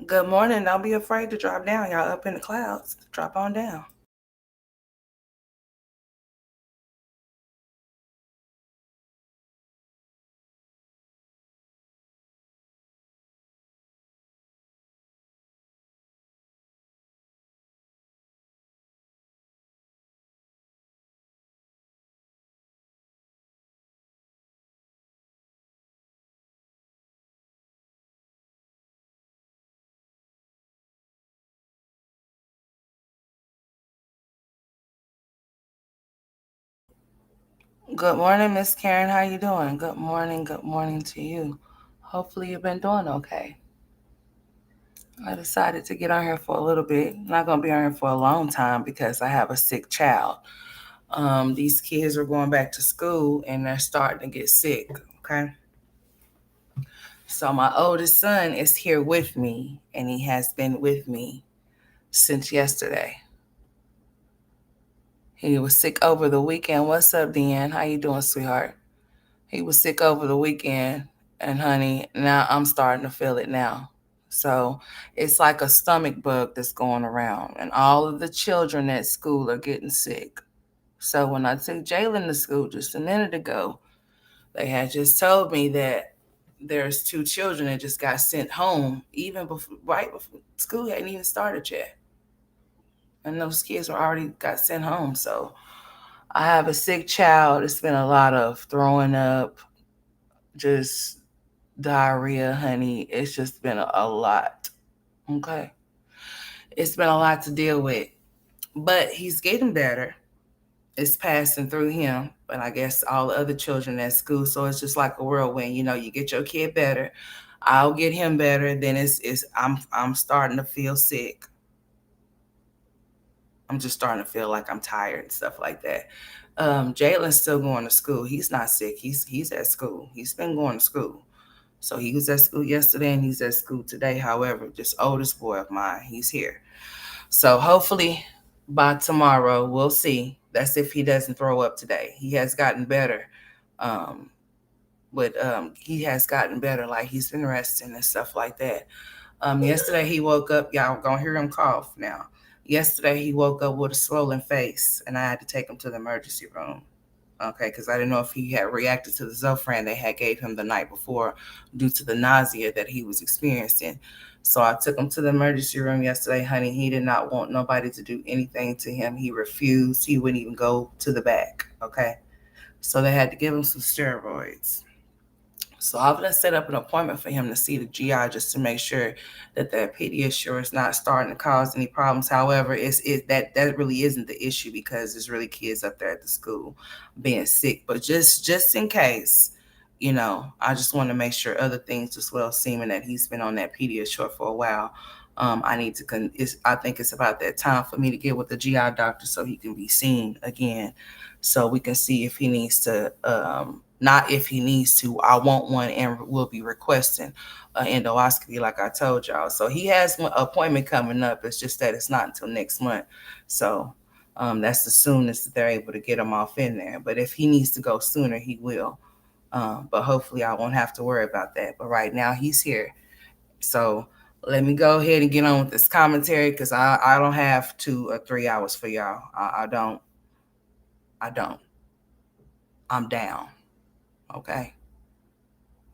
Good morning. Don't be afraid to drop down. Y'all up in the clouds. Drop on down. Good morning, Miss Karen. How you doing? Good morning. Good morning to you. Hopefully you've been doing okay. I decided to get on here for a little bit. I'm not gonna be on here for a long time because I have a sick child. These kids are going back to school and they're starting to get sick. Okay. So my oldest son is here with me and he has been with me since yesterday. He was sick over the weekend. What's up, Deanne? How you doing, sweetheart? He was sick over the weekend, and honey, now I'm starting to feel it now. So it's like a stomach bug that's going around, and all of the children at school are getting sick. So when I took Jalen to school just a minute ago, they had just told me that there's two children that just got sent home, even before, right before school hadn't even started yet, and those kids were already got sent home. So I have a sick child. It's been a lot of throwing up, just diarrhea, honey. It's just been a lot. Okay. It's been a lot to deal with. But he's getting better. It's passing through him. But I guess all the other children at school. So it's just like a whirlwind. You get your kid better. I'll get him better. Then I'm starting to feel sick. I'm just starting to feel like I'm tired and stuff like that. Jalen's still going to school. He's not sick. He's at school. He's been going to school. So he was at school yesterday and he's at school today. However, this oldest boy of mine, he's here. So hopefully by tomorrow, we'll see. That's if he doesn't throw up today. He has gotten better. Um, but he has gotten better. Like he's been resting and stuff like that. Yesterday he woke up. Y'all gonna hear him cough now. Yesterday he woke up with a swollen face, and I had to take him to the emergency room. Okay, because I didn't know if he had reacted to the Zofran they had gave him the night before due to the nausea that he was experiencing. So I took him to the emergency room yesterday, honey. He did not want nobody to do anything to him. He refused. He wouldn't even go to the back. Okay, so they had to give him some steroids. So I'm gonna set up an appointment for him to see the GI just to make sure that the Pediasure is not starting to cause any problems. However, that really isn't the issue because there's really kids up there at the school being sick. But just in case, I just want to make sure other things as well. Seeming that he's been on that Pediasure for a while, I need to. I think it's about that time for me to get with the GI doctor so he can be seen again, so we can see if he needs to. Not if he needs to. I want one and will be requesting an endoscopy, like I told y'all. So he has an appointment coming up. It's just that it's not until next month. So that's the soonest that they're able to get him off in there. But if he needs to go sooner, he will. But hopefully, I won't have to worry about that. But right now, he's here. So let me go ahead and get on with this commentary because I don't have 2 or 3 hours for y'all. I don't. I don't. I'm down. Okay.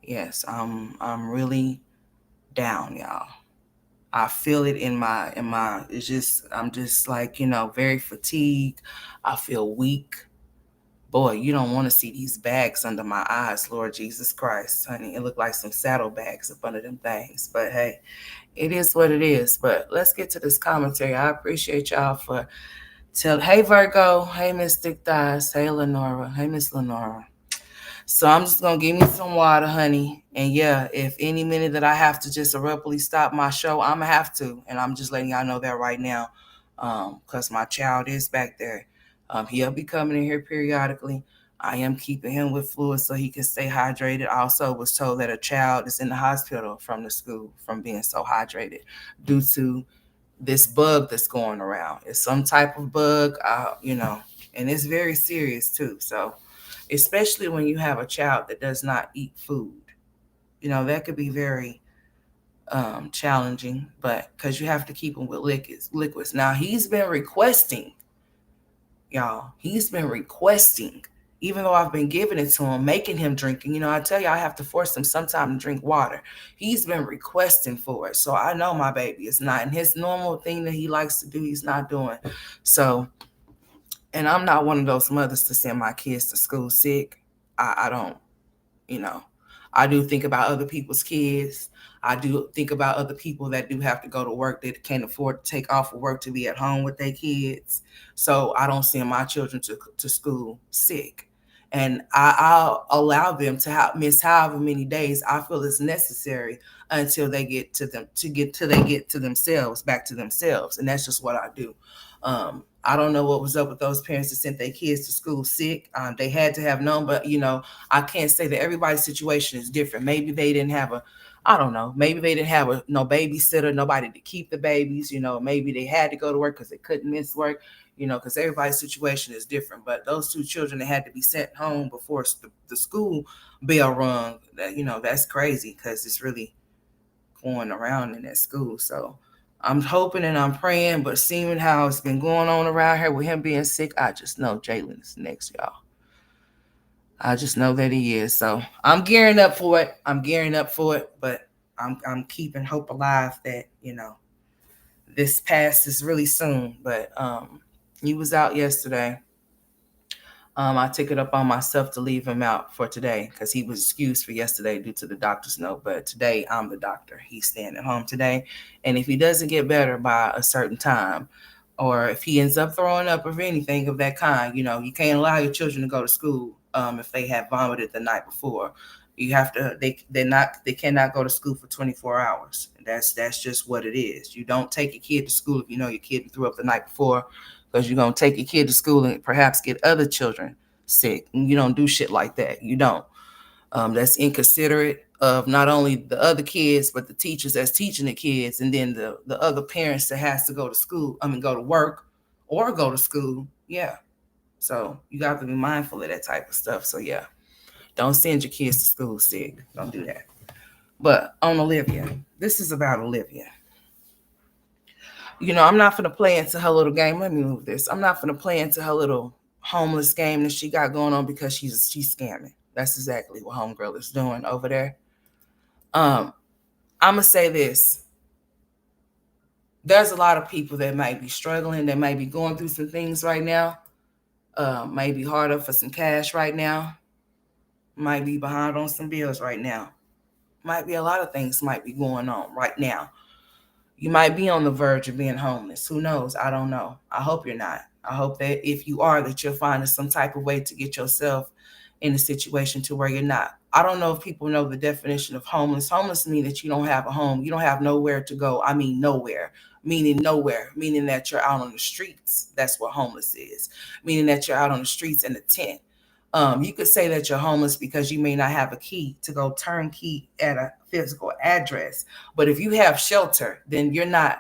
Yes, I'm really down, y'all. I feel it in my it's just I'm just like, very fatigued. I feel weak. Boy, you don't want to see these bags under my eyes, Lord Jesus Christ, honey. It looked like some saddlebags up under them things. But hey, it is what it is. But let's get to this commentary. I appreciate y'all for hey Virgo, hey Mystic Thighs, hey Lenora, hey Miss Lenora. So I'm just gonna give me some water, honey. And yeah, if any minute that I have to just abruptly stop my show, I'm gonna have to. And I'm just letting y'all know that right now, because my child is back there. He'll be coming in here periodically. I am keeping him with fluids so he can stay hydrated. I also was told that a child is in the hospital from the school from being so hydrated due to this bug that's going around. It's some type of bug, and it's very serious too. So especially when you have a child that does not eat food. That could be very challenging, but because you have to keep him with liquids. Now he's been requesting, y'all. He's been requesting, even though I've been giving it to him, making him drink. And I tell you, I have to force him sometime to drink water. He's been requesting for it, so I know my baby is not. And his normal thing that he likes to do, he's not doing. So, and I'm not one of those mothers to send my kids to school sick. I don't. you know I do think about other people's kids. I do think about other people that do have to go to work, that can't afford to take off of work to be at home with their kids. So I don't send my children to school sick, and I'll allow them to miss however many days I feel is necessary until they get to them to get till they get to themselves, back to themselves. And that's just what I do. I don't know what was up with those parents that sent their kids to school sick. They had to have known, but I can't say that everybody's situation is different. Maybe they didn't have I don't know, maybe they didn't have no babysitter, nobody to keep the babies. Maybe they had to go to work because they couldn't miss work. Because everybody's situation is different. But those two children that had to be sent home before the school bell rung, that's crazy, because it's really going around in that school. So I'm hoping and I'm praying, but seeing how it's been going on around here with him being sick, I just know Jalen is next, y'all. I just know that he is. So I'm gearing up for it. But I'm keeping hope alive that, this passes really soon. But he was out yesterday. I took it up on myself to leave him out for today because he was excused for yesterday due to the doctor's note. But today, I'm the doctor. He's staying at home today. And if he doesn't get better by a certain time, or if he ends up throwing up or anything of that kind, you can't allow your children to go to school if they have vomited the night before. You have to. They cannot go to school for 24 hours. That's just what it is. You don't take your kid to school if you know your kid threw up the night before, because you're going to take your kid to school and perhaps get other children sick. And you don't do shit like that. You don't. That's inconsiderate of not only the other kids, but the teachers that's teaching the kids, and then the other parents that has to go to school, go to work or go to school. Yeah. So you got to be mindful of that type of stuff. So yeah, don't send your kids to school sick. Don't do that. But on Olivia, this is about Olivia. I'm not going to play into her little game. Let me move this. I'm not going to play into her little homeless game that she got going on, because she's scamming. That's exactly what homegirl is doing over there. I'm going to say this. There's a lot of people that might be struggling, that might be going through some things right now. Might be hard up for some cash right now. Might be behind on some bills right now. Might be a lot of things might be going on right now. You might be on the verge of being homeless. Who knows? I don't know. I hope you're not. I hope that if you are, that you're finding some type of way to get yourself in a situation to where you're not. I don't know if people know the definition of homeless. Homeless means that you don't have a home. You don't have nowhere to go. I mean, nowhere. Nowhere. Meaning that you're out on the streets. That's what homeless is. Meaning that you're out on the streets in a tent. You could say that you're homeless because you may not have a key to go turnkey at a physical address. But if you have shelter, then you're not,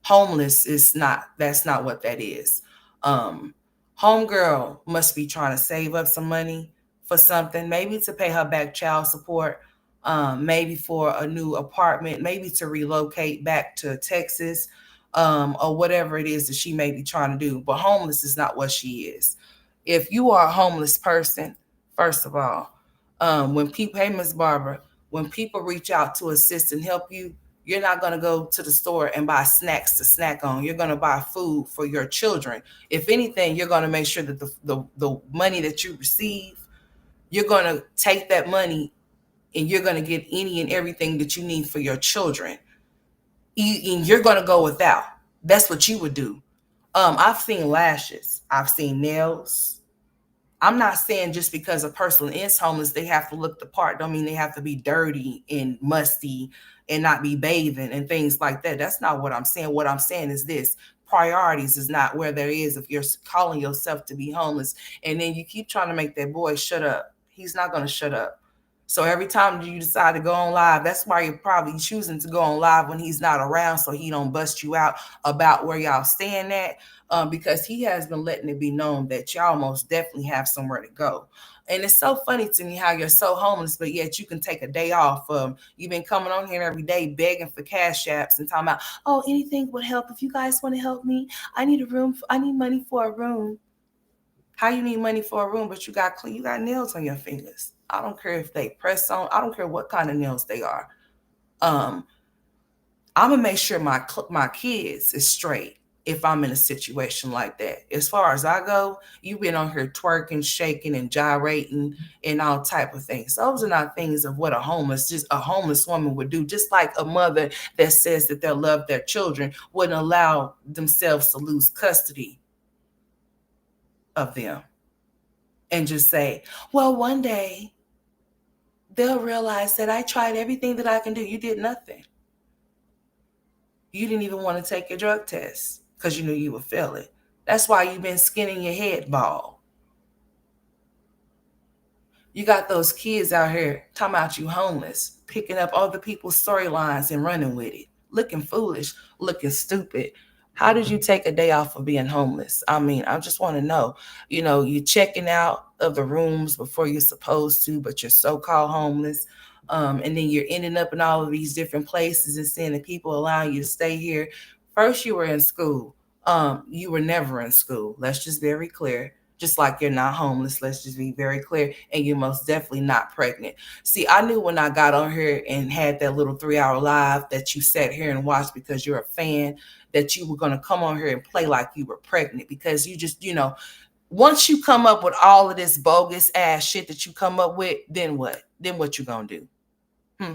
homeless is not, that's not what that is. Homegirl must be trying to save up some money for something, maybe to pay her back child support, maybe for a new apartment, maybe to relocate back to Texas, or whatever it is that she may be trying to do. But homeless is not what she is. If you are a homeless person, first of all, when people, hey, Miss Barbara, when people reach out to assist and help you, you're not going to go to the store and buy snacks to snack on. You're going to buy food for your children. If anything, you're going to make sure that the money that you receive, you're going to take that money and you're going to get any and everything that you need for your children. And you're going to go without. That's what you would do. I've seen lashes. I've seen nails. I'm not saying just because a person is homeless, they have to look the part. Don't mean they have to be dirty and musty and not be bathing and things like that. That's not what I'm saying. What I'm saying is this: priorities is not where there is. If you're calling yourself to be homeless and then you keep trying to make that boy shut up, he's not going to shut up. So every time you decide to go on live, that's why you're probably choosing to go on live when he's not around, so he don't bust you out about where y'all staying at. Because he has been letting it be known that y'all most definitely have somewhere to go. And it's so funny to me how you're so homeless, but yet you can take a day off. You've been coming on here every day begging for cash apps and talking about, oh, anything would help. If you guys want to help me, I need a room. I need money for a room. How you need money for a room, but you got nails on your fingers. I don't care if they press on. I don't care what kind of nails they are. Um, I'm gonna make sure my kids is straight if I'm in a situation like that. As far as I go, you've been on here twerking, shaking, and gyrating, and all type of things. Those are not things of what just a homeless woman would do. Just like a mother that says that they'll love their children wouldn't allow themselves to lose custody of them and just say, "Well, one day they'll realize that I tried everything that I can do." You did nothing. You didn't even want to take your drug test because you knew you would fail it. That's why you've been skinning your head bald. You got those kids out here talking about you homeless, picking up other people's storylines and running with it, looking foolish, looking stupid. How did you take a day off of being homeless? I mean, I just want to know. You're checking out of the rooms before you're supposed to, but you're so-called homeless. And then you're ending up in all of these different places and seeing the people allowing you to stay here. First, you were in school. You were never in school. Let's just be very clear. Just like you're not homeless, let's just be very clear. And you're most definitely not pregnant. See, I knew when I got on here and had that little 3 hour live that you sat here and watched because you're a fan, that you were going to come on here and play like you were pregnant because you just, once you come up with all of this bogus ass shit that you come up with, then what? Then what you going to do? Hmm.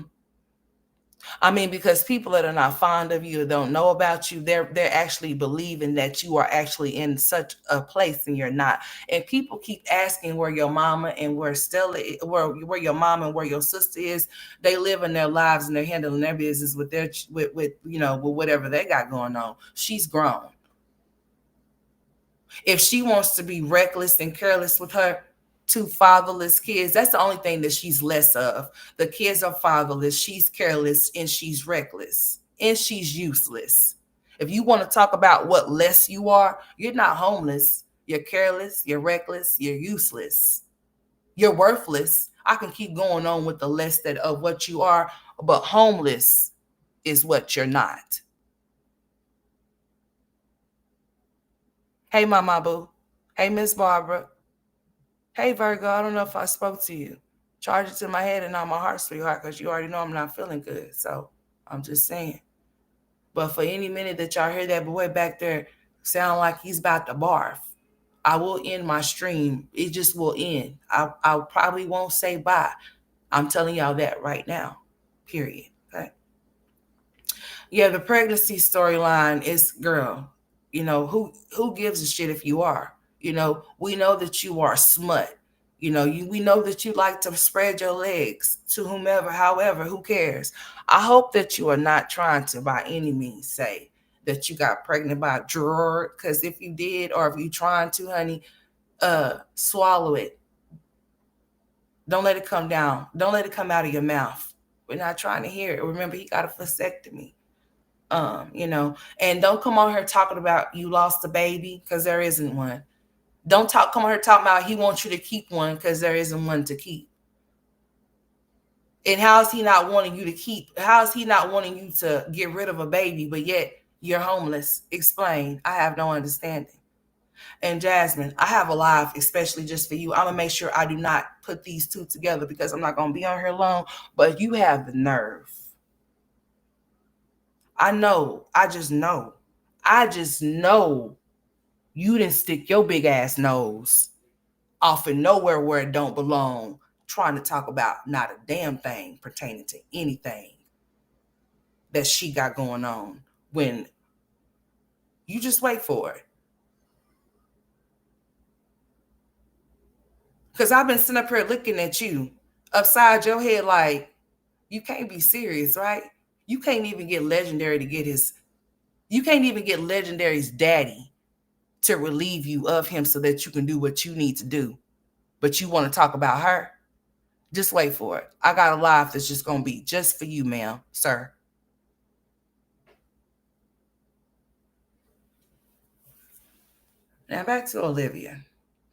I mean, because people that are not fond of you, don't know about you, they're actually believing that you are actually in such a place and you're not. And people keep asking where your mama and where Stella, where your mom and where your sister is. They live in their lives and they're handling their business with with whatever they got going on. She's grown. If she wants to be reckless and careless with her two fatherless kids, that's the only thing that she's less of. The kids are fatherless, she's careless, and she's reckless, and she's useless. If you want to talk about what less you are, you're not homeless. You're careless, you're reckless, you're useless. You're worthless. I can keep going on with the less that of what you are, but homeless is what you're not. Hey, Mama Boo. Hey, Miss Barbara. Hey, Virgo, I don't know if I spoke to you. Charge it to my head and not my heart, sweetheart, because you already know I'm not feeling good. So I'm just saying. But for any minute that y'all hear that boy back there sound like he's about to barf, I will end my stream. It just will end. I probably won't say bye. I'm telling y'all that right now. Period. Okay. Yeah, the pregnancy storyline is, girl, who gives a shit if you are? We know that you are smut. We know that you like to spread your legs to whomever, however, who cares? I hope that you are not trying to by any means say that you got pregnant by a drawer, because if you did, or if you trying to, honey, swallow it. Don't let it come down. Don't let it come out of your mouth. We're not trying to hear it. Remember, he got a vasectomy. And don't come on here talking about you lost a baby because there isn't one. Don't come on here talking about he wants you to keep one because there isn't one to keep. And how is he not wanting you to keep? How is he not wanting you to get rid of a baby, but yet you're homeless? Explain. I have no understanding. And Jasmine, I have a live, especially just for you. I'm gonna make sure I do not put these two together because I'm not gonna be on here long. But you have the nerve. I know. I just know. I just know you didn't stick your big ass nose off in nowhere where it don't belong, trying to talk about not a damn thing pertaining to anything that she got going on, when you just wait for it. Because I've been sitting up here looking at you upside your head like, you can't be serious, right? You can't even get Legendary to get his, you can't even get Legendary's daddy to relieve you of him so that you can do what you need to do. But you want to talk about her? Just wait for it. I got a live that's just going to be just for you, ma'am, sir. Now back to Olivia,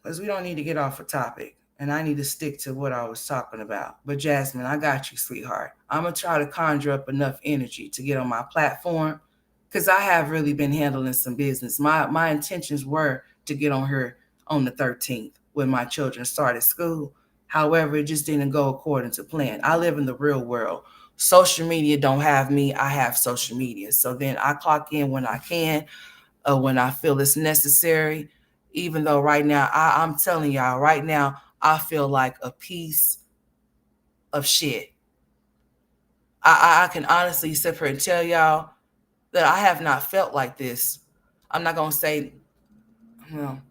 because we don't need to get off a topic. and I need to stick to what I was talking about. But Jasmine, I got you, sweetheart. I'm gonna try to conjure up enough energy to get on my platform because I have really been handling some business. My intentions were to get on here on the 13th when my children started school. However, it just didn't go according to plan. I live in the real world. Social media don't have me. I have social media. So then I clock in when I can, when I feel it's necessary. Even though right now, I'm telling y'all, right now, I feel like a piece of shit. I can honestly sit here and tell y'all that I have not felt like this. I'm not gonna say, well,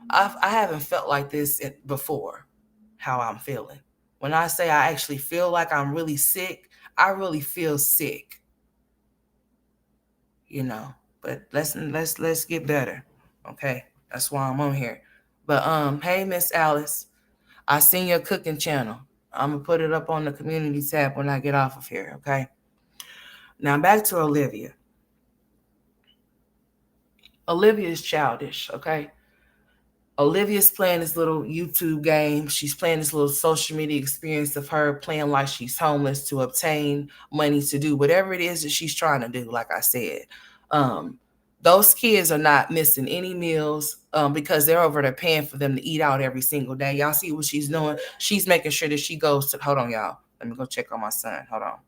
I haven't felt like this before. How I'm feeling. When I say I actually feel like I'm really sick, I really feel sick. You know. But let's get better. Okay, that's why I'm on here. But hey, Miss Alice, I seen your cooking channel. I'm gonna put it up on the community tab when I get off of here. Okay. Now back to Olivia. Olivia is childish. Okay. Olivia's playing this little YouTube game. She's playing this little social media experience of her playing like she's homeless to obtain money to do whatever it is that she's trying to do. Like I said, um, those kids are not missing any meals because they're over there paying for them to eat out every single day. Y'all see what she's doing? She's making sure that she goes to. Hold on, y'all. Let me go check on my son. Hold on.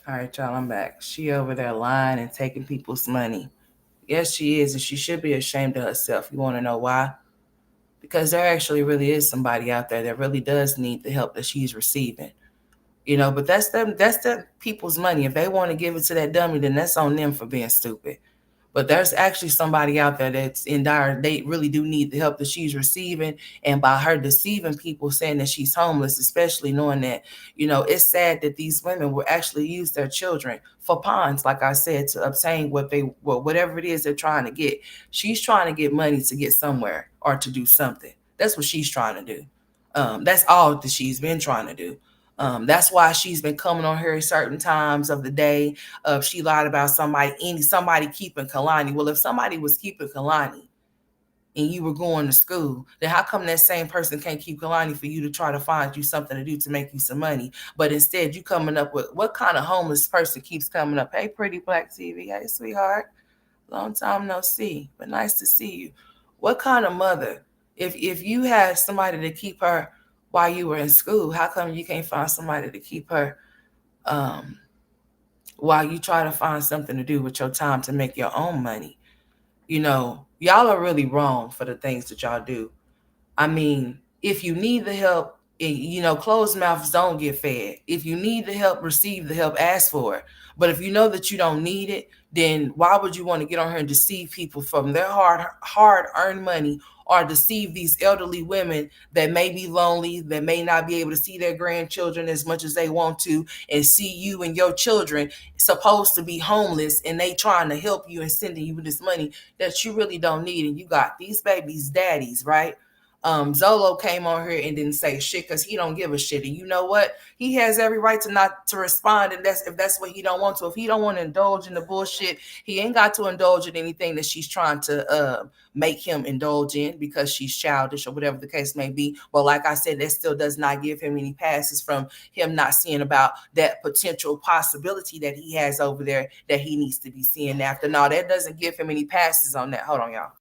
All right, y'all. I'm back. She over there lying and taking people's money. Yes, she is, and she should be ashamed of herself. You want to know why? Because there actually really is somebody out there that really does need the help that she's receiving. But that's the people's money. If they want to give it to that dummy, then that's on them for being stupid. But there's actually somebody out there that's in dire. They really do need the help that she's receiving, and by her deceiving people, saying that she's homeless, especially knowing that, it's sad that these women will actually use their children for pawns, like I said, to obtain whatever it is they're trying to get. She's trying to get money to get somewhere or to do something. That's what she's trying to do. That's all that she's been trying to do. That's why she's been coming on here at certain times of the day. She lied about somebody keeping Kalani. Well, if somebody was keeping Kalani and you were going to school, then how come that same person can't keep Kalani for you to try to find you something to do to make you some money? But instead, you coming up with what kind of homeless person keeps coming up? Hey, pretty black TV. Hey, sweetheart. Long time no see, but nice to see you. What kind of mother? If you had somebody to keep her while you were in school, how come you can't find somebody to keep her um, while you try to find something to do with your time to make your own money? Y'all are really wrong for the things that y'all do. I mean, if you need the help, closed mouths don't get fed. If you need the help, receive the help, ask for it. But if you know that you don't need it, then why would you want to get on here and deceive people from their hard earned money, or deceive these elderly women that may be lonely, that may not be able to see their grandchildren as much as they want to, and see you and your children supposed to be homeless, and they trying to help you and sending you this money that you really don't need, and you got these babies' daddies, right? Zolo came on here and didn't say shit because he don't give a shit. And you know what? He has every right to not to respond. And that's if that's what he don't want to. If he don't want to indulge in the bullshit, he ain't got to indulge in anything that she's trying to make him indulge in because she's childish or whatever the case may be. But like I said, that still does not give him any passes from him not seeing about that potential possibility that he has over there that he needs to be seeing after. No, that doesn't give him any passes on that. Hold on, y'all.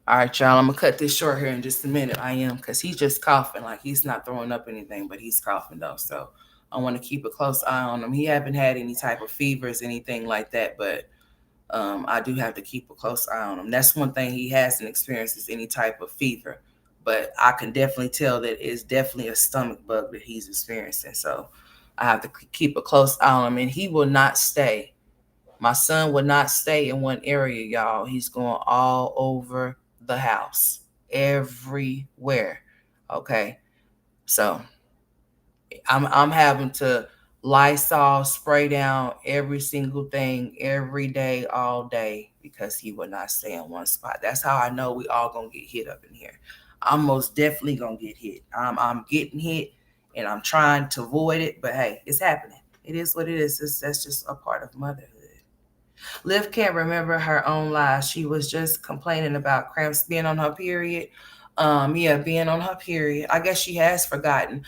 All right, y'all. I'm gonna cut this short here in just a minute. I am, because he's just coughing. Like, he's not throwing up anything, but he's coughing though. So I want to keep a close eye on him. He haven't had any type of fevers, anything like that, but I do have to keep a close eye on him. That's one thing he hasn't experienced is any type of fever, but I can definitely tell that it's definitely a stomach bug that he's experiencing. So I have to keep a close eye on him, and he will not stay. My son will not stay in one area, y'all. He's going all over the house, everywhere. Okay, so I'm having to Lysol spray down every single thing every day, all day, because he will not stay in one spot. That's how I know we all gonna get hit up in here. I'm most definitely gonna get hit. I'm getting hit, and I'm trying to avoid it. But hey, it's happening. It is what it is. That's just a part of motherhood. Liv can't remember her own life. She was just complaining about cramps being on her period. Yeah, being on her period. I guess she has forgotten.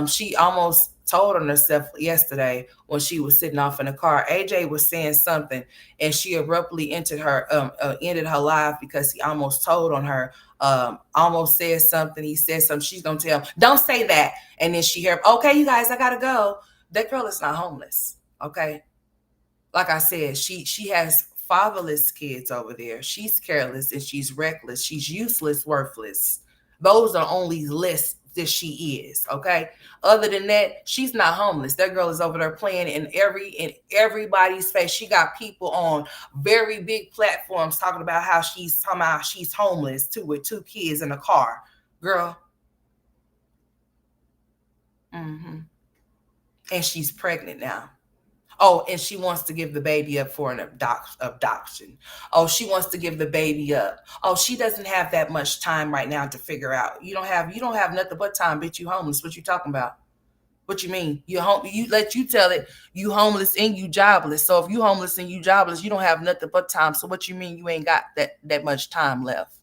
She almost told on herself yesterday when she was sitting off in the car. AJ was saying something, and she abruptly ended her life because he almost told on her. Almost said something. He said something. She's gonna tell him, "Don't say that." And then she heard, "Okay, you guys, I gotta go." That girl is not homeless. Okay, like I said, she has fatherless kids over there. She's careless and she's reckless. She's useless, worthless. Those are only lists that she is. Okay. Other than that, she's not homeless. That girl is over there playing in everybody's face. She got people on very big platforms talking about how she's homeless too, with two kids in a car. Girl. Hmm. And she's pregnant now. Oh, and she wants to give the baby up for an adoption. Oh, she wants to give the baby up. Oh, she doesn't have that much time right now to figure out. You don't have nothing but time, bitch. You homeless. What you talking about? What you mean? You home you let you tell it you homeless and you jobless. So if you homeless and you jobless, you don't have nothing but time. So what you mean you ain't got that much time left?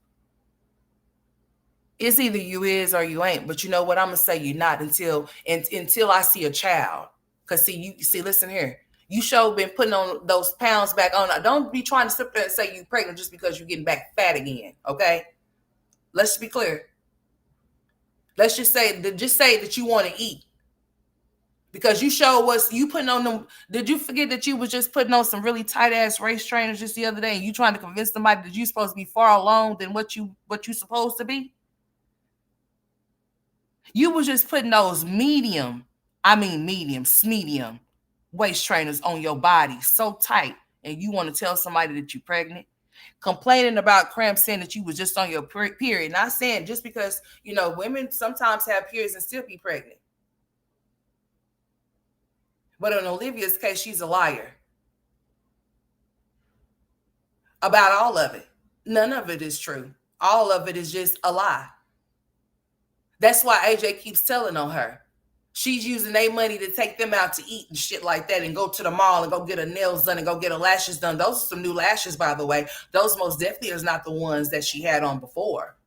It's either you is or you ain't. But you know what? I'm gonna say you not until I see a child. Cause see, listen here. You sure been putting on those pounds back on. Don't be trying to sit there and say you pregnant just because you're getting back fat again. Okay? Let's just be clear. Just say that you want to eat. Because you sure was you putting on them. Did you forget that you was just putting on some really tight ass race trainers just the other day and you trying to convince somebody that you supposed to be far along than what you supposed to be? You was just putting those medium waist trainers on your body so tight, and you want to tell somebody that you're pregnant, complaining about cramps, saying that you was just on your period. Not saying just because women sometimes have periods and still be pregnant, but in Olivia's case, she's a liar about all of it. None of it is true. All of it is just a lie. That's why AJ keeps telling on her. She's using their money to take them out to eat and shit like that and go to the mall and go get her nails done and go get her lashes done. Those are some new lashes, by the way. Those most definitely is not the ones that she had on before.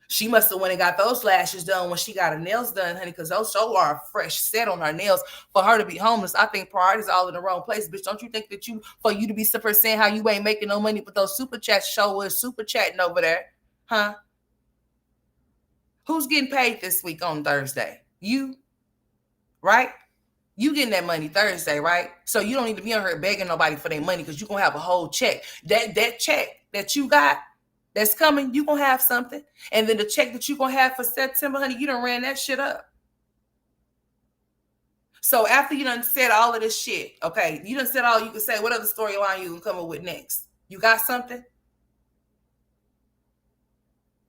She must have went and got those lashes done when she got her nails done, honey, because those so are a fresh set on her nails. For her to be homeless, I think priorities all in the wrong place. Bitch, don't you think that for you to be super saying how you ain't making no money, but those super chats show us super chatting over there, huh? Who's getting paid this week on Thursday? You, right? You getting that money Thursday, right? So you don't need to be on here begging nobody for their money because you're gonna have a whole check. That check that you got that's coming, you gonna have something. And then the check that you gonna have for September, honey, you done ran that shit up. So after you done said all of this shit, okay, you done said all you can say, what other storyline you can come up with next? You got something?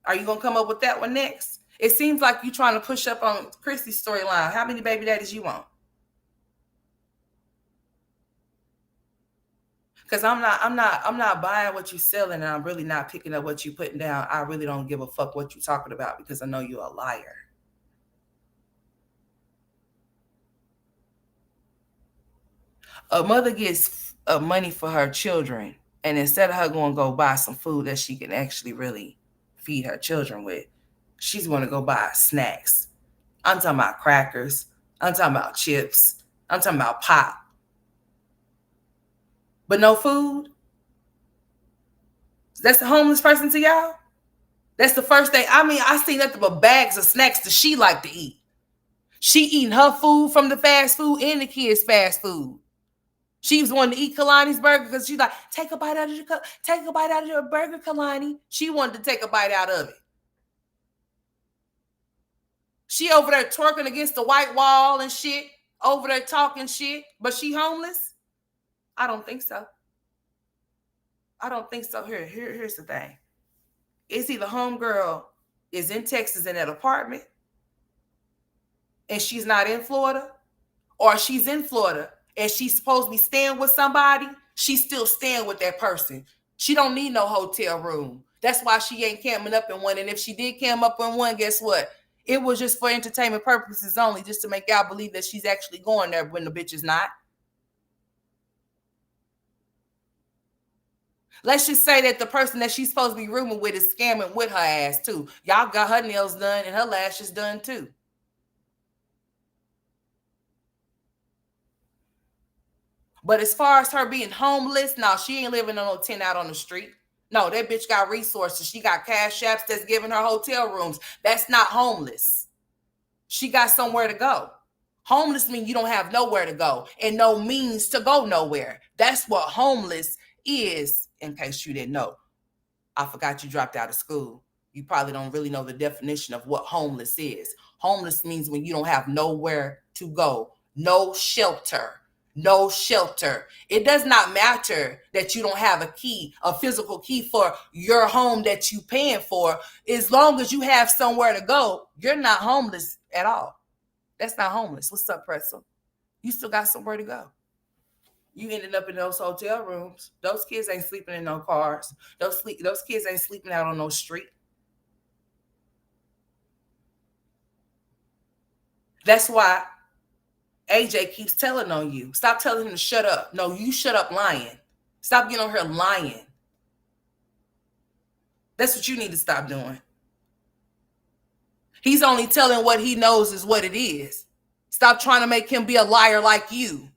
Are you gonna come up with that one next? It seems like you trying to push up on Christy's storyline. How many baby daddies you want? Because I'm not buying what you're selling, and I'm really not picking up what you're putting down. I really don't give a fuck what you're talking about because I know you're a liar. A mother gets money for her children, and instead of her going to go buy some food that she can actually really feed her children with, she's going to go buy snacks. I'm talking about crackers. I'm talking about chips. I'm talking about pop. But no food? That's a homeless person to y'all? That's the first thing. I mean, I see nothing but bags of snacks that she like to eat. She eating her food from the fast food and the kids' fast food. She was wanting to eat Kalani's burger because she's like, take a bite out of your burger, Kalani. She wanted to take a bite out of it. She over there twerking against the white wall and shit, over there talking shit, but she homeless? I don't think so. I don't think so. Here's the thing. It's either homegirl is in Texas in that apartment and she's not in Florida, or she's in Florida and she's supposed to be staying with somebody, she's still staying with that person. She don't need no hotel room. That's why she ain't camping up in one. And if she did camp up in one, guess what? It was just for entertainment purposes only, just to make y'all believe that she's actually going there when the bitch is not. Let's just say that the person that she's supposed to be rooming with is scamming with her ass too. Y'all got her nails done and her lashes done too. But as far as her being homeless, no, she ain't living on no tent out on the street. No, that bitch got resources. She got cash apps that's giving her hotel rooms. That's not homeless. She got somewhere to go. Homeless means you don't have nowhere to go and no means to go nowhere. That's what homeless is, in case you didn't know. I forgot you dropped out of school. You probably don't really know the definition of what homeless is. Homeless means when you don't have nowhere to go, no shelter. No shelter. It does not matter that you don't have a key, a physical key for your home that you paying for. As long as you have somewhere to go, you're not homeless at all. That's not homeless. What's up, Pretzel? You still got somewhere to go. You ended up in those hotel rooms. Those kids ain't sleeping in no cars. Those kids ain't sleeping out on no street. That's why AJ keeps telling on you. Stop telling him to shut up. No, you shut up lying. Stop getting on here lying. That's what you need to stop doing. He's only telling what he knows is what it is. Stop trying to make him be a liar like you.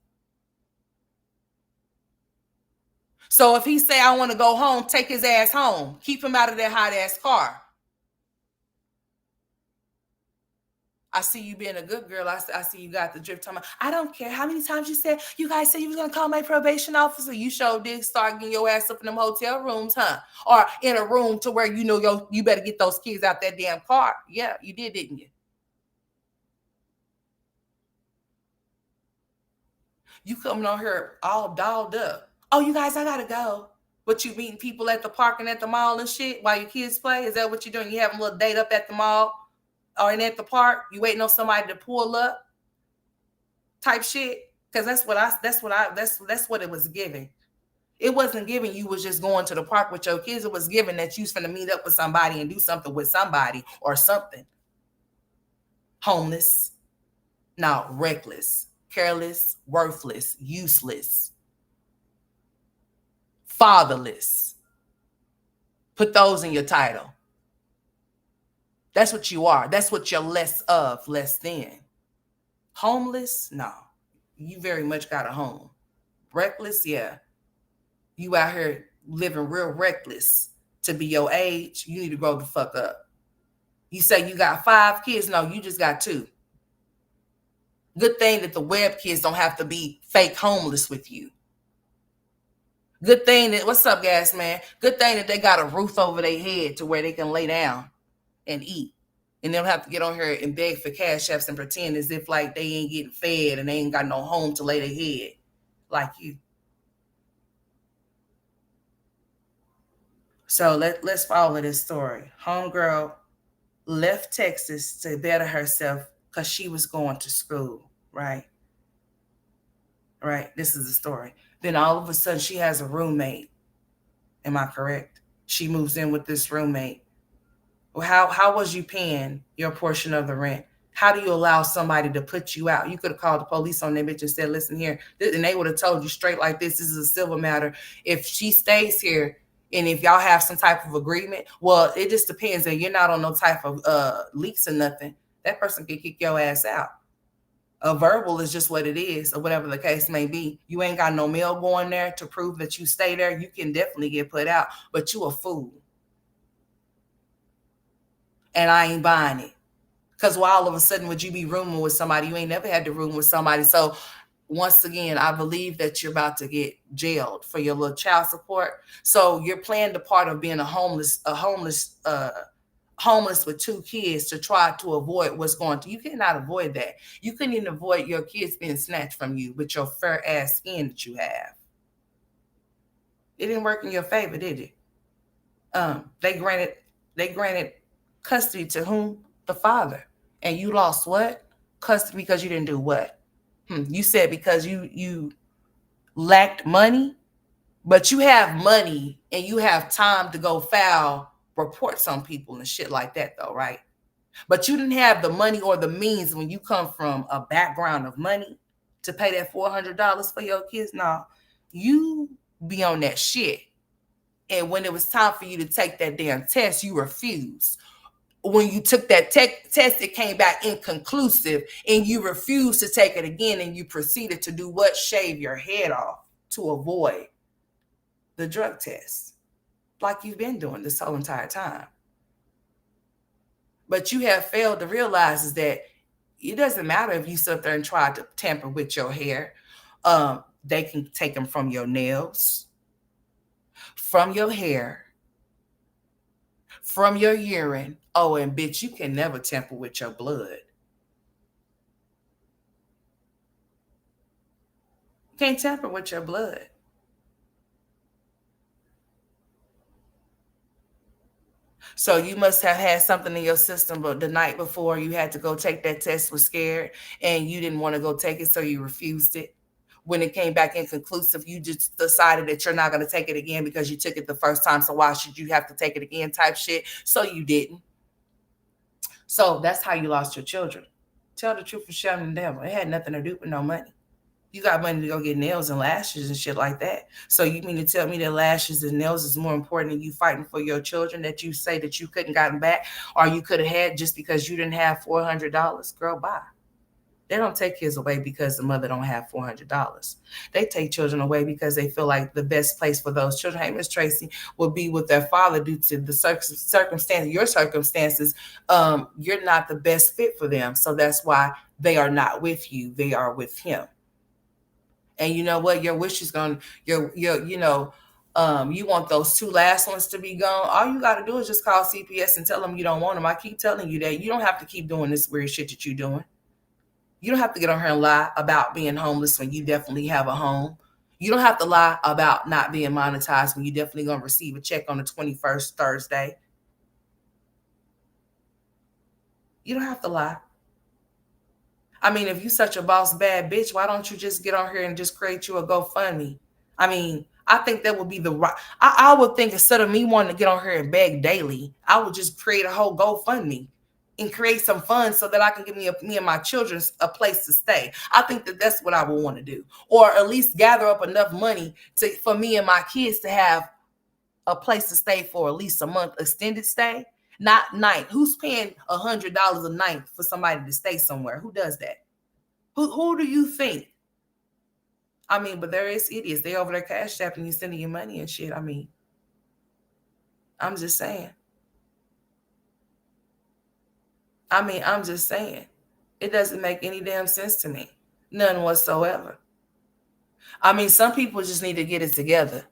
So if he say, I want to go home, take his ass home. Keep him out of that hot ass car. I see you being a good girl. I see you got the drip. I don't care how many times you said, you guys said you was going to call my probation officer. You sure did start getting your ass up in them hotel rooms, huh? Or in a room to where you know you better get those kids out that damn car. Yeah, you did, didn't you? You coming on here all dolled up. Oh, you guys, I got to go. What, you meeting people at the park and at the mall and shit while your kids play? Is that what you're doing? You having a little date up at the mall or at the park? You waiting on somebody to pull up type shit? Because that's what it was giving. It wasn't giving you was just going to the park with your kids. It was giving that you was finna meet up with somebody and do something with somebody or something. Homeless. No, reckless, careless, worthless, useless, fatherless. Put those in your title. That's what you are. That's what you're less of, less than. Homeless? No. You very much got a home. Reckless? Yeah. You out here living real reckless to be your age. You need to grow the fuck up. You say you got 5 kids. No, you just got 2. Good thing that the web kids don't have to be fake homeless with you. Good thing that, what's up, gas man? Good thing that they got a roof over their head to where they can lay down and eat. And they don't have to get on here and beg for cash apps and pretend as if like they ain't getting fed and they ain't got no home to lay their head like you. So let's follow this story. Homegirl left Texas to better herself because she was going to school, right? Right. This is the story. Then all of a sudden she has a roommate. Am I correct? She moves in with this roommate. Well, how was you paying your portion of the rent? How do you allow somebody to put you out? You could have called the police on that bitch and said, listen here, and they would have told you straight like this is a civil matter. If she stays here and if y'all have some type of agreement, well, it just depends that you're not on no type of leaks or nothing. That person can kick your ass out. A verbal is just what it is, or whatever the case may be. You ain't got no mail going there to prove that you stay there. You can definitely get put out, but you a fool. and I ain't buying it. Because why all of a sudden would you be rooming with somebody? You ain't never had to room with somebody. So once again, I believe that you're about to get jailed for your little child support. So you're playing the part of being homeless with two kids to try to avoid what's going to. You cannot avoid that. You couldn't even avoid your kids being snatched from you with your fair ass skin that you have. It didn't work in your favor, did it? They granted custody to whom? The father. And you lost what? Custody because you didn't do what? You said because you lacked money, but you have money and you have time to go file reports on people and shit like that though, right? But you didn't have the money or the means when you come from a background of money to pay that $400 for your kids. No, you be on that shit. And when it was time for you to take that damn test, you refused. When you took that test, it came back inconclusive and you refused to take it again and you proceeded to do what? Shave your head off to avoid the drug test like you've been doing this whole entire time. But you have failed to realize is that it doesn't matter if you sit there and try to tamper with your hair. They can take them from your nails, from your hair, from your urine. Oh, and bitch, you can never tamper with your blood. Can't tamper with your blood. So you must have had something in your system, but the night before you had to go take that test was scared and you didn't want to go take it, so you refused it. When it came back inconclusive, you just decided that you're not going to take it again because you took it the first time. So why should you have to take it again type shit? So you didn't. So that's how you lost your children. Tell the truth and shame the devil. It had nothing to do with no money. You got money to go get nails and lashes and shit like that. So you mean to tell me that lashes and nails is more important than you fighting for your children that you say that you couldn't gotten back or you could have had just because you didn't have $400? Girl, bye. They don't take kids away because the mother don't have $400. They take children away because they feel like the best place for those children, hey, Miss Tracy, will be with their father due to the circumstances, your circumstances. You're not the best fit for them. So that's why they are not with you. They are with him. And you know what? Your wish is going, you want those two last ones to be gone. All you got to do is just call CPS and tell them you don't want them. I keep telling you that you don't have to keep doing this weird shit that you're doing. You don't have to get on here and lie about being homeless when you definitely have a home. You don't have to lie about not being monetized when you definitely going to receive a check on the 21st Thursday. You don't have to lie. I mean, if you such a boss bad bitch, why don't you just get on here and just create you a GoFundMe? I mean, I think that would be the right. I would think instead of me wanting to get on here and beg daily, I would just create a whole GoFundMe and create some funds so that I can give me and my children a place to stay. I think that that's what I would want to do, or at least gather up enough money for me and my kids to have a place to stay for at least a month, extended stay, not night. Who's paying $100 a night for somebody to stay somewhere? Who does that? Who do you think? I mean, but there is idiots. They over there cash apping you, sending you money and shit. I mean, I'm just saying. I'm just saying. It doesn't make any damn sense to me. None whatsoever. I mean, some people just need to get it together.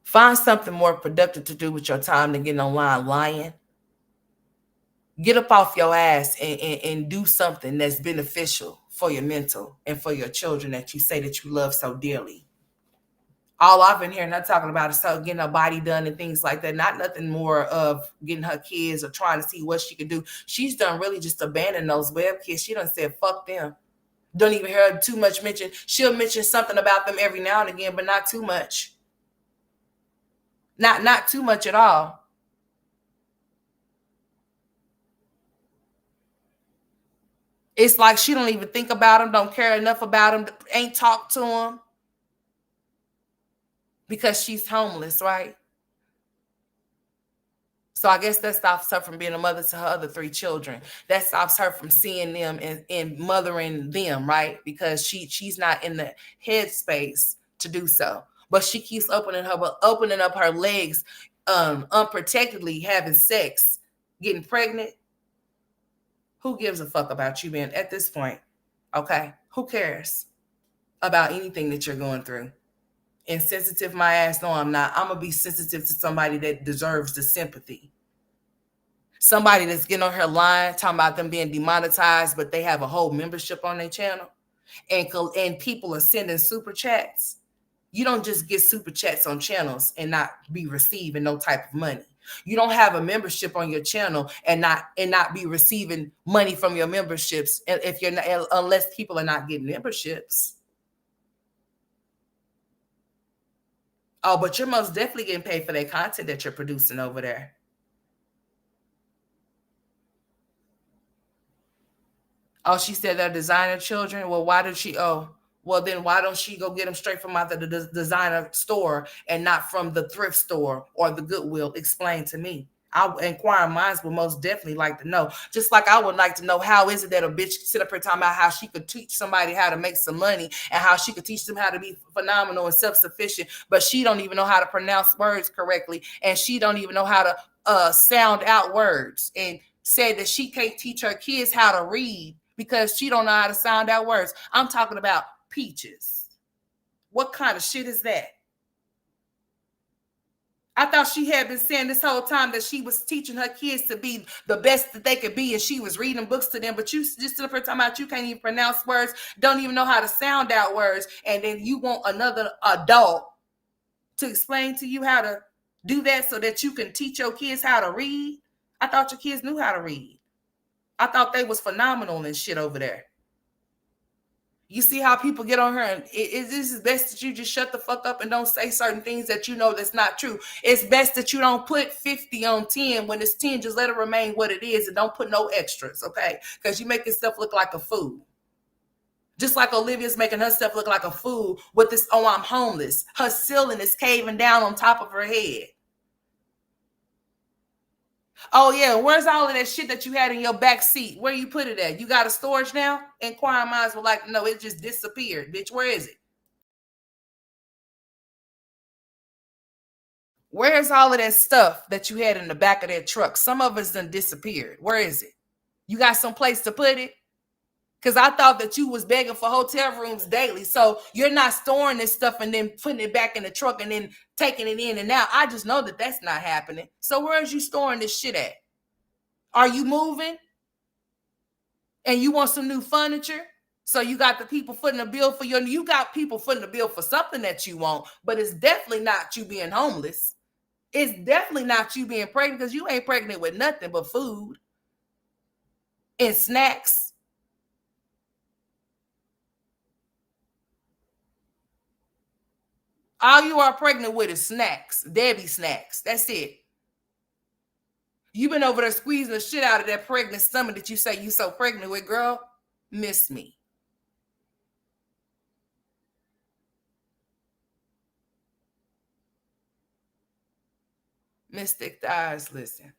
Find something more productive to do with your time than getting online lying. Get up off your ass and do something that's beneficial for your mental and for your children that you say that you love so dearly. All I've been hearing her talking about is getting her body done and things like that. Not nothing more of getting her kids or trying to see what she can do. She's done really just abandon those web kids. She done said, fuck them. Don't even hear her too much mention. She'll mention something about them every now and again, but not too much. Not too much at all. It's like she don't even think about them, don't care enough about them, ain't talk to them because she's homeless, right? So I guess that stops her from being a mother to her other 3 children. That stops her from seeing them and mothering them, right? Because she's not in the headspace to do so. But she keeps opening up her legs unprotectedly having sex, getting pregnant, who gives a fuck about you being at this point? Okay, who cares about anything that you're going through? Insensitive my ass? No, I'm not. I'm gonna be sensitive to somebody that deserves the sympathy. Somebody that's getting on her line talking about them being demonetized, but they have a whole membership on their channel, and people are sending super chats. You don't just get super chats on channels and not be receiving no type of money. You don't have a membership on your channel and not be receiving money from your memberships if you're not, unless people are not getting memberships. Oh, but you're most definitely getting paid for that content that you're producing over there. Oh, she said they're designer children. Well, why did she? Oh, well, then why don't she go get them straight from out the designer store and not from the thrift store or the Goodwill? Explain to me. I inquiring minds would most definitely like to know. Just like I would like to know, how is it that a bitch sit up here talking about how she could teach somebody how to make some money and how she could teach them how to be phenomenal and self-sufficient, but she don't even know how to pronounce words correctly, and she don't even know how to sound out words, and said that she can't teach her kids how to read because she don't know how to sound out words. I'm talking about peaches. What kind of shit is that? I thought she had been saying this whole time that she was teaching her kids to be the best that they could be, and she was reading books to them. But you just sit up here talking about you can't even pronounce words, don't even know how to sound out words, and then you want another adult to explain to you how to do that so that you can teach your kids how to read. I thought your kids knew how to read. I thought they was phenomenal and shit over there. You see how people get on her, and this is best that you just shut the fuck up and don't say certain things that you know that's not true. It's best that you don't put 50 on 10 when it's 10. Just let it remain what it is and don't put no extras, okay? Because you make yourself look like a fool. Just like Olivia's making herself look like a fool with this, oh, I'm homeless. Her ceiling is caving down on top of her head. Oh, yeah, where's all of that shit that you had in your back seat? Where you put it at? You got a storage now? Inquiring minds were like, no, it just disappeared. Bitch, where is it? Where's all of that stuff that you had in the back of that truck? Some of us done disappeared. Where is it? You got some place to put it? Because I thought that you was begging for hotel rooms daily. So you're not storing this stuff and then putting it back in the truck and then taking it in and out. I just know that that's not happening. So where's you storing this shit at? Are you moving? And you want some new furniture? So you got the people footing the bill for you got people footing the bill for something that you want, but it's definitely not you being homeless. It's definitely not you being pregnant, because you ain't pregnant with nothing but food and snacks. All you are pregnant with is snacks, Debbie snacks. That's it. You've been over there squeezing the shit out of that pregnant stomach that you say you so pregnant with, girl. Miss me. Mystic Thighs, listen.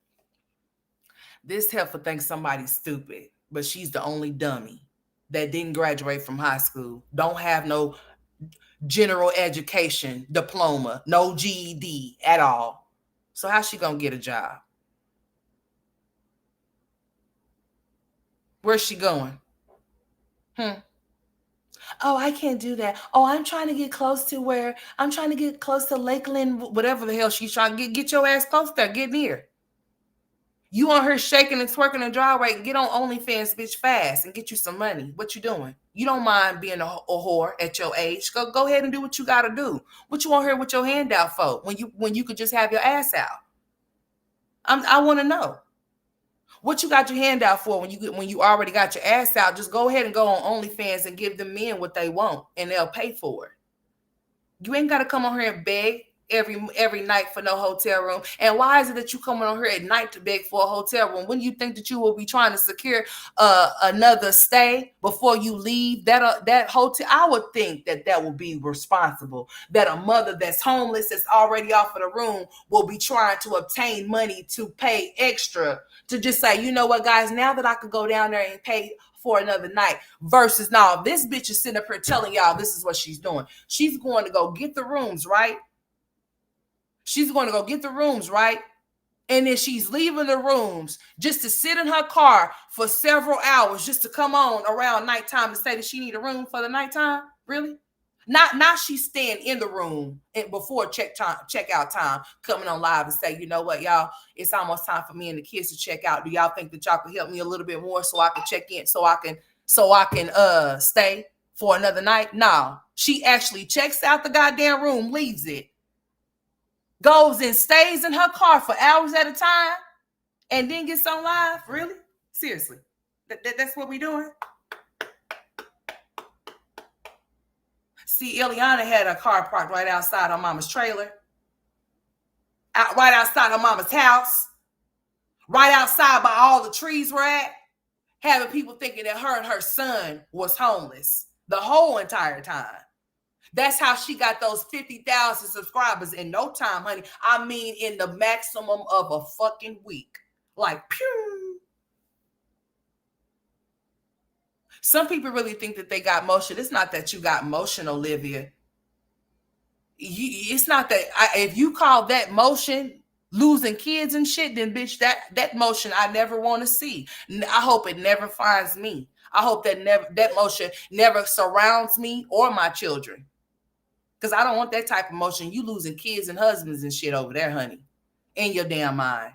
This heifer thinks somebody's stupid, but she's the only dummy that didn't graduate from high school, don't have no general education diploma, no GED at all. So how's she gonna get a job? Where's she going? Oh, I can't do that. Oh, I'm trying to get close to Lakeland, whatever the hell she's trying to get your ass close there. Get near. You want her shaking and twerking and dry right? Get on OnlyFans, bitch, fast and get you some money. What you doing? You don't mind being a whore at your age. Go ahead and do what you gotta do. What you want her with your hand out for when you could just have your ass out? I want to know what you got your hand out for when you already got your ass out. Just go ahead and go on OnlyFans and give them men what they want, and they'll pay for it. You ain't got to come on here and beg every night for no hotel room. And why is it that you coming on here at night to beg for a hotel room when you think that you will be trying to secure another stay before you leave that hotel? I would think that would be responsible, that a mother that's homeless, that's already off of the room, will be trying to obtain money to pay extra to just say, you know what, guys, now that I could go down there and pay for another night, versus now this bitch is sitting up here telling y'all this is what she's doing. She's going to go get the rooms, right? She's going to go get the rooms, right? And then she's leaving the rooms just to sit in her car for several hours just to come on around nighttime to say that she need a room for the nighttime. Really? Not she's staying in the room and before checkout time, coming on live and say, you know what, y'all, it's almost time for me and the kids to check out. Do y'all think that y'all can help me a little bit more so I can check in, so I can stay for another night? No, she actually checks out the goddamn room, leaves it, goes and stays in her car for hours at a time, and then gets on live? Really? Seriously? That's what we doing? See, Ileana had a car parked right outside her mama's trailer, right outside her mama's house, right outside by all the trees were at, having people thinking that her and her son was homeless the whole entire time. That's how she got those 50,000 subscribers in no time, honey. I mean, in the maximum of a fucking week. Like, pew. Some people really think that they got motion. It's not that you got motion, Olivia. It's not that. If you call that motion, losing kids and shit, then bitch, that motion I never want to see. I hope it never finds me. I hope that motion never surrounds me or my children. Because I don't want that type of motion. You losing kids and husbands and shit over there, honey. In your damn mind.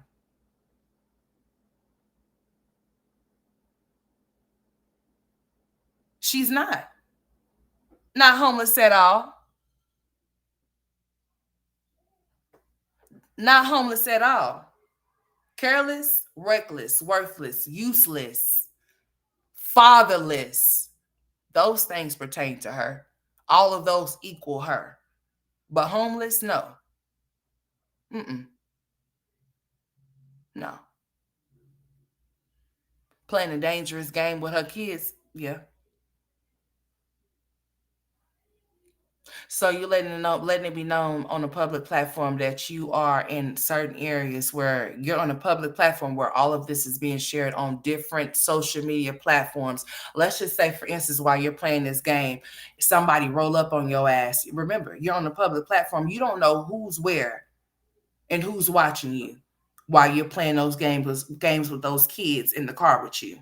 She's not. Not homeless at all. Not homeless at all. Careless, reckless, worthless, useless, fatherless. Those things pertain to her. All of those equal her. But homeless, no. Mm-mm. No. Playing a dangerous game with her kids, yeah. So you're letting it be known on a public platform that you are in certain areas where you're on a public platform where all of this is being shared on different social media platforms. Let's just say, for instance, while you're playing this game, somebody roll up on your ass. Remember, you're on a public platform. You don't know who's where and who's watching you while you're playing those games with those kids in the car with you.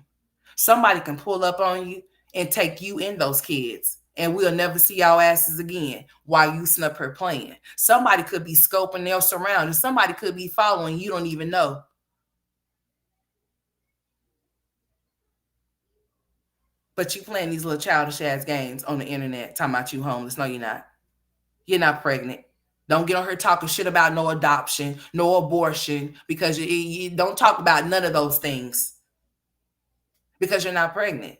Somebody can pull up on you and take you and those kids, and we'll never see y'all asses again while you snuck her playing. Somebody could be scoping their surroundings. Somebody could be following you don't even know. But you playing these little childish ass games on the internet talking about you homeless. No, you're not. You're not pregnant. Don't get on here talking shit about no adoption, no abortion, because you don't talk about none of those things because you're not pregnant.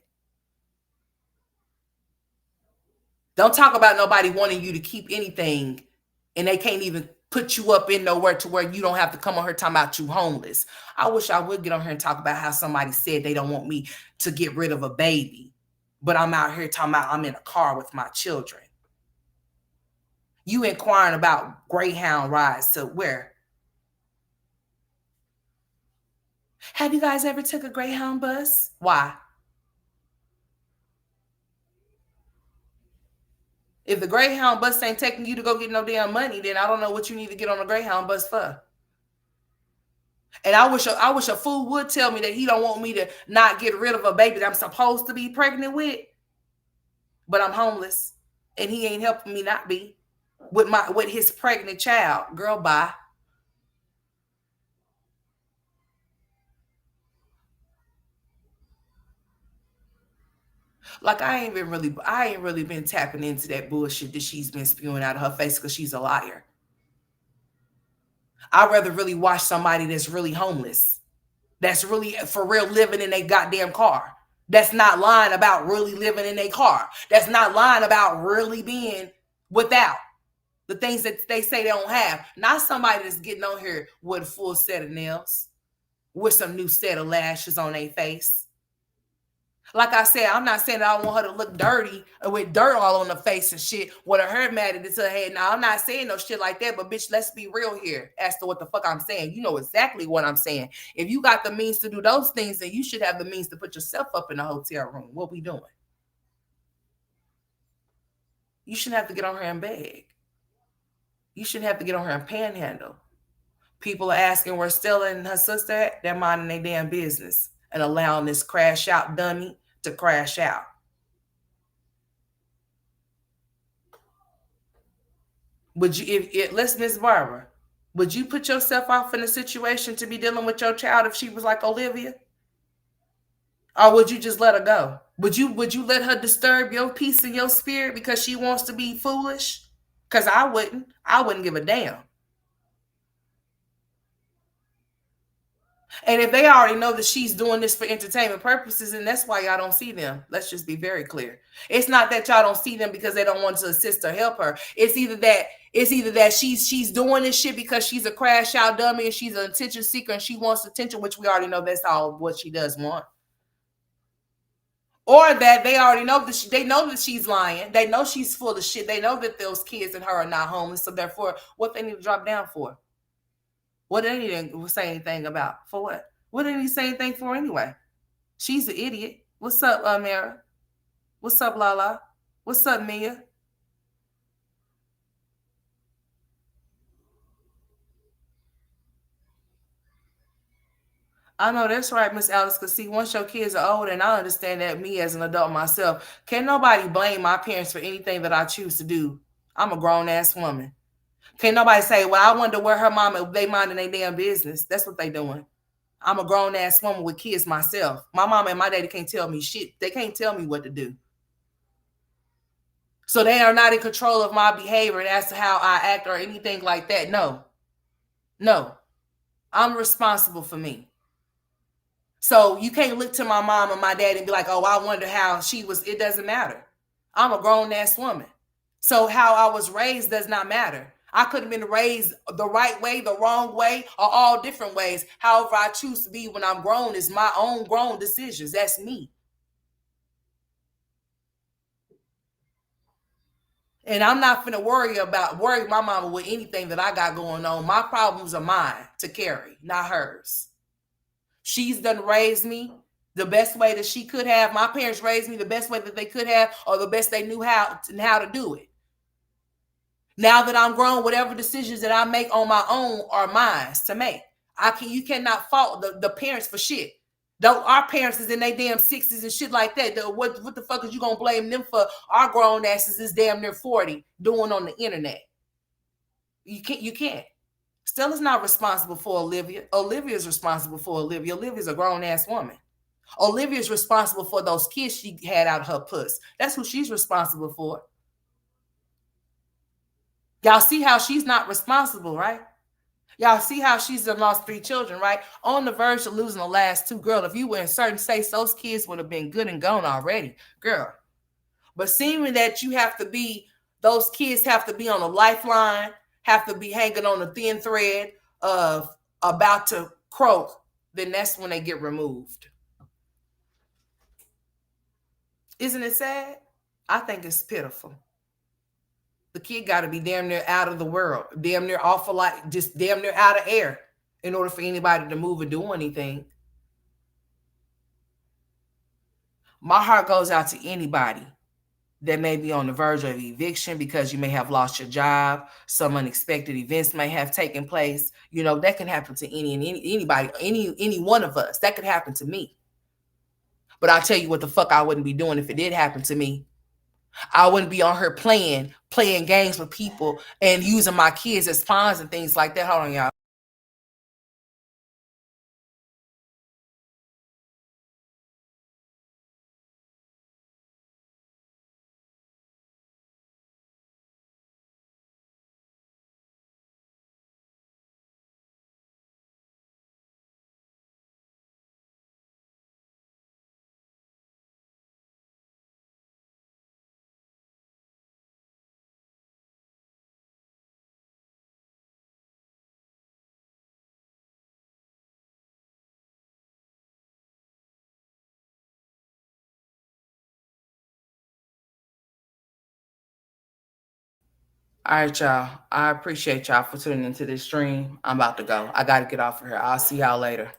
Don't talk about nobody wanting you to keep anything and they can't even put you up in nowhere to where you don't have to come on here talking about you homeless. I wish I would get on here and talk about how somebody said they don't want me to get rid of a baby, but I'm out here talking about I'm in a car with my children. You inquiring about Greyhound rides to where? Have you guys ever took a Greyhound bus? Why? If the Greyhound bus ain't taking you to go get no damn money, then I don't know what you need to get on a Greyhound bus for. And I wish a fool would tell me that he don't want me to not get rid of a baby that I'm supposed to be pregnant with, but I'm homeless and he ain't helping me not be with his pregnant child. Girl, bye. Like I ain't really been tapping into that bullshit that she's been spewing out of her face because she's a liar. I'd rather really watch somebody that's really homeless, that's really for real living in a goddamn car. That's not lying about really living in a car. That's not lying about really being without the things that they say they don't have. Not somebody that's getting on here with a full set of nails, with some new set of lashes on their face. Like I said, I'm not saying that I want her to look dirty with dirt all on the face and shit with her hair matted into her head. Now, I'm not saying no shit like that, but bitch, let's be real here as to what the fuck I'm saying. You know exactly what I'm saying. If you got the means to do those things, then you should have the means to put yourself up in a hotel room. What we doing? You shouldn't have to get on her and beg. You shouldn't have to get on her and panhandle. People are asking where Stella and her sister at. They're minding their damn business and allowing this crash out dummy to crash out. Would you, if listen, Miss Barbara, would you put yourself off in a situation to be dealing with your child if she was like Olivia? Or would you just let her go? Would you let her disturb your peace and your spirit because she wants to be foolish? Because I wouldn't. I wouldn't give a damn. And if they already know that she's doing this for entertainment purposes, and that's why y'all don't see them. Let's just be very clear. It's not that y'all don't see them because they don't want to assist or help her. It's either that she's doing this shit because she's a crash out dummy and she's an attention seeker and she wants attention, which we already know that's all what she does want. Or that they already know that they know that she's lying. They know she's full of shit. They know that those kids and her are not homeless. So therefore, what they need to drop down for? What they need to say anything about? For what? What did he say anything for anyway? She's an idiot. What's up, Mara? What's up, Lala? What's up, Mia? I know that's right, Miss Alice. Cause see, once your kids are old, and I understand that me as an adult myself, can nobody blame my parents for anything that I choose to do. I'm a grown ass woman. Can't nobody say, well, I wonder where her mama they minding their damn business. That's what they doing. I'm a grown ass woman with kids myself. My mama and my daddy can't tell me shit. They can't tell me what to do. So they are not in control of my behavior and as to how I act or anything like that. No, no, I'm responsible for me. So you can't look to my mom and my dad and be like, oh, I wonder how she was. It doesn't matter. I'm a grown ass woman. So how I was raised does not matter. I could have been raised the right way, the wrong way, or all different ways. However, I choose to be when I'm grown is my own grown decisions. That's me. And I'm not finna worry my mama with anything that I got going on. My problems are mine to carry, not hers. She's done raised me the best way that she could have. My parents raised me the best way that they could have, or the best they knew how to do it. Now that I'm grown, whatever decisions that I make on my own are mine to make. You cannot fault the parents for shit. Though our parents is in their damn 60s and shit like that. What the fuck is you gonna blame them for? Our grown asses is damn near 40 doing on the internet. You can't. Stella's not responsible for Olivia. Olivia is responsible for Olivia. Olivia's a grown ass woman. Olivia's responsible for those kids she had out of her puss. That's who she's responsible for. Y'all see how she's not responsible, right? Y'all see how she's lost 3 children, right? On the verge of losing the last 2. Girl, if you were in certain states, those kids would have been good and gone already, girl. But seeming that those kids have to be on a lifeline, have to be hanging on a thin thread of about to croak, then that's when they get removed. Isn't it sad? I think it's pitiful. The kid got to be damn near out of the world, damn near off of like just damn near out of air in order for anybody to move and do anything. My heart goes out to anybody that may be on the verge of eviction because you may have lost your job, some unexpected events may have taken place. That can happen to anybody, any one of us. That could happen to me. But I'll tell you what the fuck I wouldn't be doing if it did happen to me. I wouldn't be on her playing games with people and using my kids as pawns and things like that. Hold on, y'all. All right, y'all. I appreciate y'all for tuning into this stream. I'm about to go. I got to get off of here. I'll see y'all later.